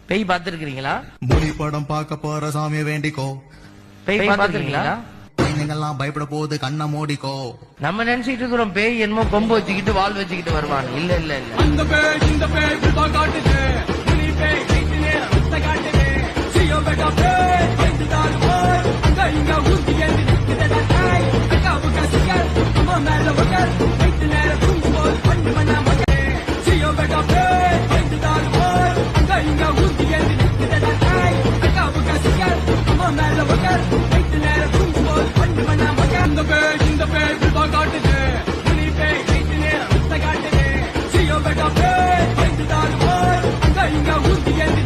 பேய் பார்த்திருக்கீங்களா? மொழி படம் பார்க்க போற சாமியை வேண்டிக்கோ. பேய் பார்த்திருக்கீங்களா? நீங்கெல்லாம் பயப்பட போகுது, கண்ணை மூடிக்கோ. நம்ம நினைச்சிட்டு இருக்கிறோம் பேய் என்னமோ கொம்பு வச்சுக்கிட்டு வால் வச்சுக்கிட்டு வருவான். இல்ல இல்ல இல்ல, அந்த பேய் இந்த பேய் காட்டுது. புலி பேய் கைத்து நேரம் ரத்த காட்டுது. சியோ பெட்டா பேய் கைத்துதாரு போய் அங்க இங்க ஊத்தி ஏந்தி நிக்குதடா தாய். அக்காவுக்கா சிக்கல் அம்மா மேல வகர் கைத்து நேரம் தூங்கும் போது பண்ணு மண்ணா மகே. சியோ பெட்டா பேய் கைத்துதாரு போய் அங்க இங்க ஊத்தி ஏந்தி நிக்குதடா தாய். அக்காவுக்கா சிக்கல் அம்மா மேல வகர் கைத்து நேரம் தூங்கும் போது பண்ணு மண்ணா மகே. அந்த பேய் இந்த பேய் காட்டுது. புலி பேய் கைத்து நேரம் ரத்த காட்டுது. சியோ பெட்டா பேய் கைத்துதாரு போய் அங்க இங்க ஊத்தி ஏந்தி